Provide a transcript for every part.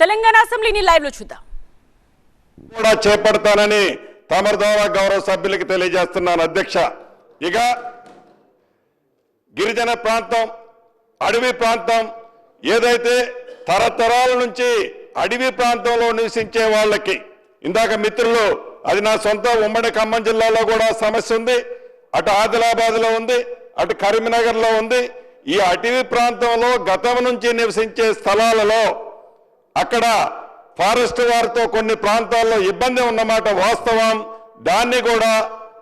తెలంగాణ అసెంబ్లీని లైవ్ లో చూద్దాం. కూడా చేపడతానని తమరి ద్వారా గౌరవ సభ్యులకు తెలియజేస్తున్నాను అధ్యక్ష. ఇక గిరిజన ప్రాంతం, అడవి ప్రాంతం ఏదైతే తరతరాల నుంచి అడవి ప్రాంతంలో నివసించే వాళ్ళకి, ఇందాక మిత్రులు అది నా సొంత ఉమ్మడి ఖమ్మం జిల్లాలో కూడా సమస్య ఉంది, అటు ఆదిలాబాద్లో ఉంది, అటు కరీంనగర్లో ఉంది. ఈ అటవీ ప్రాంతంలో గతం నుంచి నివసించే స్థలాలలో అక్కడ ఫారెస్ట్ వారితో కొన్ని ప్రాంతాల్లో ఇబ్బంది ఉన్నమాట వాస్తవం. దాన్ని కూడా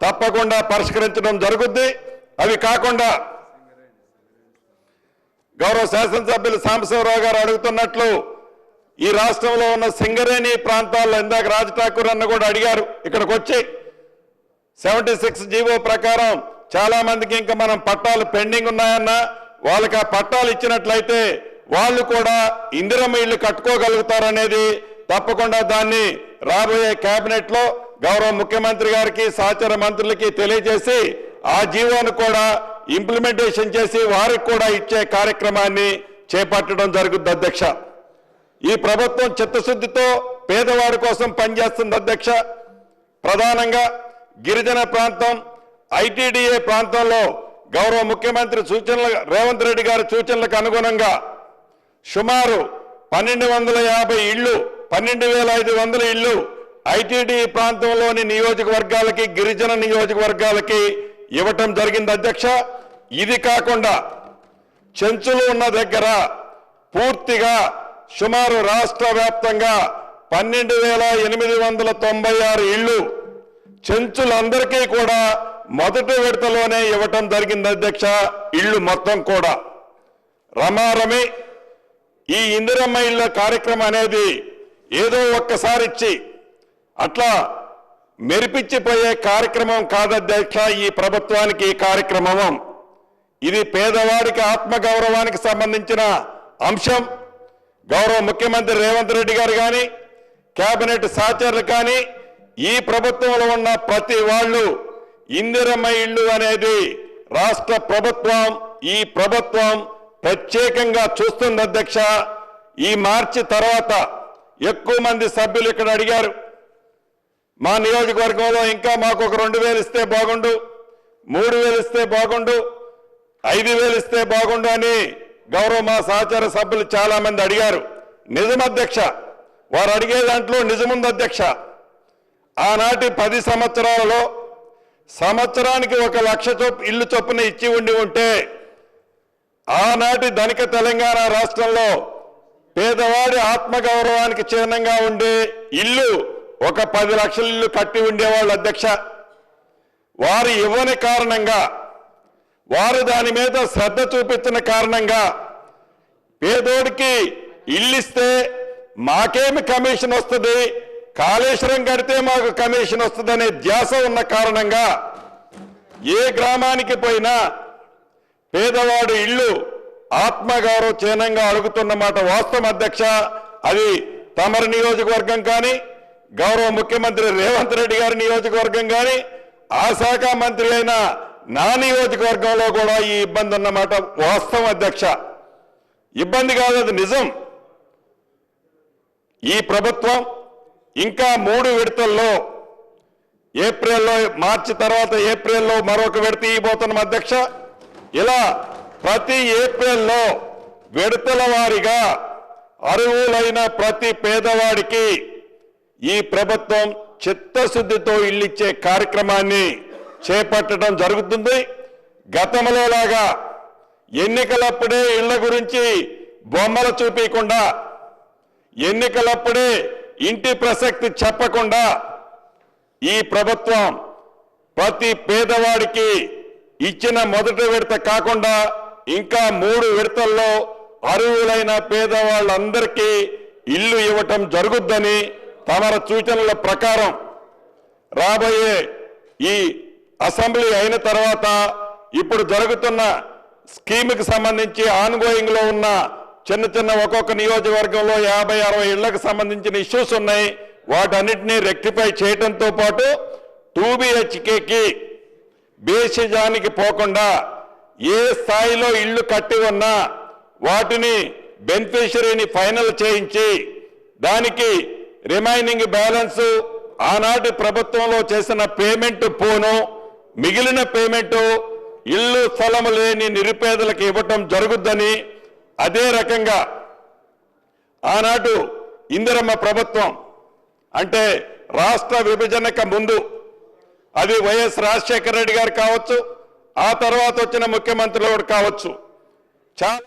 తప్పకుండా పరిష్కరించడం జరుగుద్ది. అవి కాకుండా గౌరవ శాసనసభ్యులు సాంబశివరావు గారు అడుగుతున్నట్లు ఈ రాష్ట్రంలో ఉన్న సింగరేణి ప్రాంతాల్లో ఇందాక రాజ్ ఠాకూర్ అన్న కూడా అడిగారు, ఇక్కడికి వచ్చి 76 జీవో ప్రకారం చాలా మందికి ఇంకా మనం పట్టాలు పెండింగ్ ఉన్నాయన్న, వాళ్ళకి ఆ పట్టాలు ఇచ్చినట్లయితే వాళ్ళు కూడా ఇందిరమ్మ ఇళ్ళు కట్టుకోగలుగుతారనేది తప్పకుండా దాన్ని రాబోయే కేబినెట్ లో గౌరవ ముఖ్యమంత్రి గారికి సహచర మంత్రులకి తెలియజేసి ఆ జీవోను కూడా ఇంప్లిమెంటేషన్ చేసి వారికి కూడా ఇచ్చే కార్యక్రమాన్ని చేపట్టడం జరుగుతుంది అధ్యక్ష. ఈ ప్రభుత్వం చిత్తశుద్ధితో పేదవాడి కోసం పనిచేస్తుంది అధ్యక్ష. ప్రధానంగా గిరిజన ప్రాంతం ఐటీడీఏ ప్రాంతంలో గౌరవ ముఖ్యమంత్రి సూచనలు రేవంత్ రెడ్డి గారి సూచనలకు అనుగుణంగా సుమారు 1250 ఇళ్ళు, 12,500 ఇళ్ళు ఐటీడీ ప్రాంతంలోని నియోజకవర్గాలకి, గిరిజన నియోజకవర్గాలకి ఇవ్వటం జరిగింది అధ్యక్ష. ఇది కాకుండా చెంచులు ఉన్న దగ్గర పూర్తిగా సుమారు రాష్ట్ర వ్యాప్తంగా 12,896 ఇళ్ళు చెంచులందరికీ కూడా మొదటి విడతలోనే ఇవ్వటం జరిగింది అధ్యక్ష. ఇళ్ళు మొత్తం కూడా రమారమి ఈ ఇందిరమ్మ ఇళ్ళ కార్యక్రమం అనేది ఏదో ఒక్కసారి ఇచ్చి అట్లా మెరిపిచ్చిపోయే కార్యక్రమం కాదధ్యక్ష. ఈ ప్రభుత్వానికి ఈ కార్యక్రమం ఇది పేదవాడికి ఆత్మగౌరవానికి సంబంధించిన అంశం. గౌరవ ముఖ్యమంత్రి రేవంత్ రెడ్డి గారు కానీ, కేబినెట్ సహచరులు కానీ, ఈ ప్రభుత్వంలో ఉన్న ప్రతి వాళ్ళు ఇందిరమ్మ ఇళ్ళు అనేది రాష్ట్ర ప్రభుత్వం, ఈ ప్రభుత్వం ప్రత్యేకంగా చూస్తుంది అధ్యక్ష. ఈ మార్చి తర్వాత ఎక్కువ మంది సభ్యులు ఇక్కడ అడిగారు, మా నియోజకవర్గంలో ఇంకా మాకు ఒక 2,000 ఇస్తే బాగుండు, 3,000 ఇస్తే బాగుండు, 5,000 ఇస్తే బాగుండు అని గౌరవ మా సహచర సభ్యులు చాలా మంది అడిగారు. నిజం అధ్యక్ష, వారు అడిగే దాంట్లో నిజముంది అధ్యక్ష. ఆనాటి 10 సంవత్సరాలలో సంవత్సరానికి 1,00,000 ఇల్లు చొప్పున ఇచ్చి ఉంటే ఆనాటి ధనిక తెలంగాణ రాష్ట్రంలో పేదవాడి ఆత్మగౌరవానికి చిహ్నంగా ఉండే ఇల్లు ఒక 10 లక్షల ఇల్లు కట్టి ఉండేవాళ్ళు అధ్యక్ష. వారు ఇవ్వని కారణంగా, వారు దాని మీద శ్రద్ధ చూపించిన కారణంగా పేదోడికి ఇల్లిస్తే మాకేమి కమిషన్ వస్తుంది, కాళేశ్వరం కడితే మాకు కమిషన్ వస్తుందనే ధ్యాస ఉన్న కారణంగా ఏ గ్రామానికి పోయినా పేదవాడు ఇల్లు ఆత్మగౌరవ చిహ్నంగా అడుగుతున్నమాట వాస్తవం అధ్యక్ష. అది తమరి నియోజకవర్గం కానీ, గౌరవ ముఖ్యమంత్రి రేవంత్ రెడ్డి గారి నియోజకవర్గం కానీ, ఆ శాఖ మంత్రి అయిన నా నియోజకవర్గంలో కూడా ఈ ఇబ్బంది ఉన్నమాట వాస్తవం అధ్యక్ష. ఇబ్బంది కాదు, అది నిజం. ఈ ప్రభుత్వం ఇంకా 3 విడతల్లో ఏప్రిల్లో, మార్చి తర్వాత ఏప్రిల్లో మరొక విడత ఇవ్వబోతున్నాం అధ్యక్ష. ఇలా ప్రతి ఏప్రిల్లో విడతల వారీగా అర్హులైన ప్రతి పేదవాడికి ఈ ప్రభుత్వం చిత్తశుద్ధితో ఇల్లిచ్చే కార్యక్రమాన్ని చేపట్టడం జరుగుతుంది. గతంలో లాగా ఎన్నికలప్పుడే ఇళ్ల గురించి బొమ్మలు చూపించకుండా, ఎన్నికలప్పుడే ఇంటి ప్రసక్తి చెప్పకుండా ఈ ప్రభుత్వం ప్రతి పేదవాడికి ఇచ్చిన మొదటి విడత కాకుండా ఇంకా 3 విడతల్లో అర్హులైన పేదవాళ్ళందరికీ ఇల్లు ఇవ్వటం జరుగుద్దని తమర సూచనల ప్రకారం రాబోయే ఈ అసెంబ్లీ అయిన తర్వాత ఇప్పుడు జరుగుతున్న స్కీమ్కి సంబంధించి ఆన్గోయింగ్ లో ఉన్న చిన్న చిన్న ఒక్కొక్క నియోజకవర్గంలో 50-60 ఇళ్లకు సంబంధించిన ఇష్యూస్ ఉన్నాయి. వాటన్నిటినీ రెక్టిఫై చేయడంతో పాటు 2 BHKకి బేసిజానికి పోకుండా ఏ స్థాయిలో ఇళ్లు కట్టి ఉన్నా వాటిని బెనిఫిషరీని ఫైనల్ చేయించి దానికి రిమైనింగ్ బ్యాలెన్స్ ఆనాటి ప్రభుత్వంలో చేసిన పేమెంట్ పోను మిగిలిన పేమెంట్ ఇల్లు స్థలము లేని నిరుపేదలకు ఇవ్వటం జరుగుద్దని, అదే రకంగా ఆనాడు ఇందిరమ్మ ప్రభుత్వం అంటే రాష్ట్ర విభజనకు ముందు అది వైఎస్ రాజశేఖర రెడ్డి గారు కావచ్చు, ఆ తర్వాత వచ్చిన ముఖ్యమంత్రులు కావచ్చు, చాలా